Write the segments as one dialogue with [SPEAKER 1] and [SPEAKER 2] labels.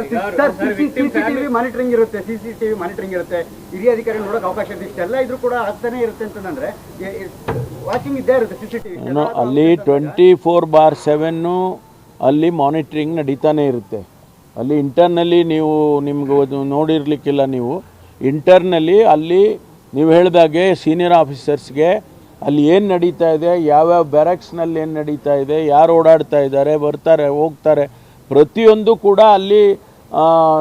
[SPEAKER 1] CCTV monitoring ಇರುತ್ತೆ, CCTV monitoring ಇರುತ್ತೆ, ಹಿರಿಯ ಅಧಿಕಾರಿ ನೋಡೋಕೆ ಅವಕಾಶ ಇದೆ. ಇಷ್ಟೆಲ್ಲ ಇದ್ರೂ ಕೂಡ ಆಗ್ತಾನೆ ಇರುತ್ತೆ ಅಂತಂದ್ರೆ ವಾಚಿಂಗ್ ಇದ್ದೇ ಇರುತ್ತೆ ಸಿಸಿಟಿವಿ.
[SPEAKER 2] ಅಲ್ಲಿ 24/7 ಅಲ್ಲಿ ಮಾನಿಟರಿಂಗ್ ನಡೀತಾನೆ ಇರುತ್ತೆ. ಅಲ್ಲಿ ಇಂಟರ್ನಲ್ಲಿ ನೀವು ನಿಮ್ಗೆ ನೋಡಿರ್ಲಿಕ್ಕಿಲ್ಲ, ನೀವು ಇಂಟರ್ನಲ್ಲಿ ಅಲ್ಲಿ ನೀವು ಹೇಳಿದಾಗೆ ಸೀನಿಯರ್ ಆಫೀಸರ್ಸ್ಗೆ ಅಲ್ಲಿ ಏನು ನಡೀತಾ ಇದೆ, ಯಾವ್ಯಾವ ಬ್ಯಾರಕ್ಸ್ನಲ್ಲಿ ಏನು ನಡೀತಾ ಇದೆ, ಯಾರು ಓಡಾಡ್ತಾ ಇದ್ದಾರೆ, ಬರ್ತಾರೆ ಹೋಗ್ತಾರೆ, ಪ್ರತಿಯೊಂದು ಕೂಡ ಅಲ್ಲಿ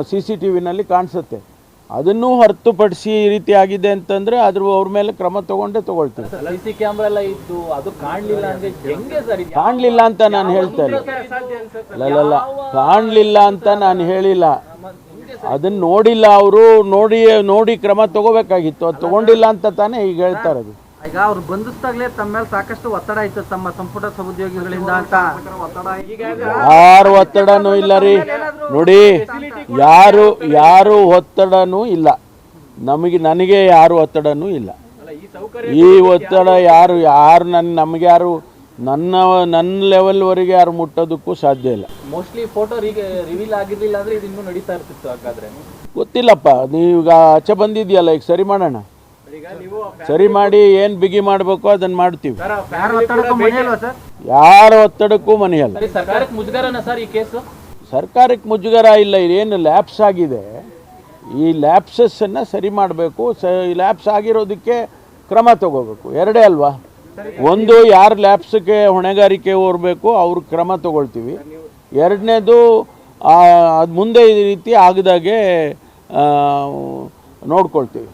[SPEAKER 2] CCTVನಲ್ಲಿ ಕಾಣಿಸುತ್ತೆ. ಅದನ್ನು ಹೊರತುಪಡಿಸಿ ಈ ರೀತಿ ಆಗಿದೆ ಅಂತಂದರೆ ಅವ್ರ ಮೇಲೆ ಕ್ರಮ ತಗೊಳ್ತೀವಿ.
[SPEAKER 3] CC ಕ್ಯಾಮ್ರಾ ಎಲ್ಲ ಇದ್ದು ಅದು ಕಾಣಲಿಲ್ಲ ಅಂದರೆ ಹೆಂಗೆ ಸರ್?
[SPEAKER 2] ಕಾಣಲಿಲ್ಲ ಅಂತ ನಾನು ಹೇಳ್ತಾ ಇಲ್ಲ, ಕಾಣಲಿಲ್ಲ ಅಂತ ನಾನು ಹೇಳಿಲ್ಲ. ಅದನ್ನು ನೋಡಿಲ್ಲ, ಅವರು ನೋಡಿ ಕ್ರಮ ತಗೋಬೇಕಾಗಿತ್ತು, ಅದು ತಗೊಂಡಿಲ್ಲ ಅಂತ ತಾನೇ ಈಗ ಹೇಳ್ತಾ ಇರೋದು.
[SPEAKER 1] ಈಗ ಅವ್ರು ಬಂಧಿಸ್ದಾಗಲೇ ತಮ್ಮ ಮೇಲೆ ಸಾಕಷ್ಟು ಒತ್ತಡ ಇತ್ತು ತಮ್ಮ ಸಂಪುಟ ಸಹೋದ್ಯೋಗಿಗಳಿಂದ ಅಂತ.
[SPEAKER 2] ಯಾರು ಒತ್ತಡನೂ ಇಲ್ಲ ರೀ, ನೋಡಿ, ಯಾರು ಒತ್ತಡನೂ ಇಲ್ಲ, ನನಗೆ ಯಾರು ಒತ್ತಡನೂ ಇಲ್ಲ. ಈ ಒತ್ತಡ ಯಾರು ನಮ್ಗೆ ಯಾರು ನನ್ನ ಲೆವೆಲ್ವರೆಗೆ ಯಾರು ಮುಟ್ಟೋದಕ್ಕೂ ಸಾಧ್ಯ ಇಲ್ಲ.
[SPEAKER 3] ಮೋಸ್ಟ್ಲಿ ಫೋಟೋ ರಿವೀಲ್ ಆಗಿರ್ಲಿಲ್ಲ ಅಂದ್ರೆ ಇದು ಇನ್ನೂ ನಡೀತಾ ಇರ್ತಿತ್ತು. ಹಾಗಾದ್ರೆ ಗೊತ್ತಿಲ್ಲಪ್ಪ,
[SPEAKER 2] ನೀವೀಗ ಆಚೆ ಬಂದಿದ್ಯಲ್ಲ, ಈಗ ಸರಿ ಮಾಡೋಣ, ಸರಿ ಮಾಡಿ ಏನು ಬಿಗಿ ಮಾಡಬೇಕು ಅದನ್ನು ಮಾಡ್ತೀವಿ. ಯಾರ ಒತ್ತಡಕ್ಕೂ ಮನೆಯಲ್ಲ.
[SPEAKER 3] ಸರ್ಕಾರಕ್ಕೆ ಮುಜುಗರನ ಸರ್ ಈ ಕೇಸು?
[SPEAKER 2] ಸರ್ಕಾರಕ್ಕೆ ಮುಜುಗರ ಇಲ್ಲ, ಇದೇನು ಲ್ಯಾಪ್ಸ್ ಆಗಿದೆ, ಈ ಲ್ಯಾಪ್ಸಸ್ಸನ್ನು ಸರಿ ಮಾಡಬೇಕು. ಲ್ಯಾಪ್ಸ್ ಆಗಿರೋದಕ್ಕೆ ಕ್ರಮ ತಗೋಬೇಕು. ಎರಡೇ ಅಲ್ವಾ, ಒಂದು ಯಾರು ಲ್ಯಾಪ್ಸ್ಗೆ ಹೊಣೆಗಾರಿಕೆ ಹೊರಬೇಕು ಅವ್ರ ಕ್ರಮ ತಗೊಳ್ತೀವಿ. ಎರಡನೇದು ಅದು ಮುಂದೆ ಈ ರೀತಿ ಆಗದಾಗೆ ನೋಡ್ಕೊಳ್ತೀವಿ.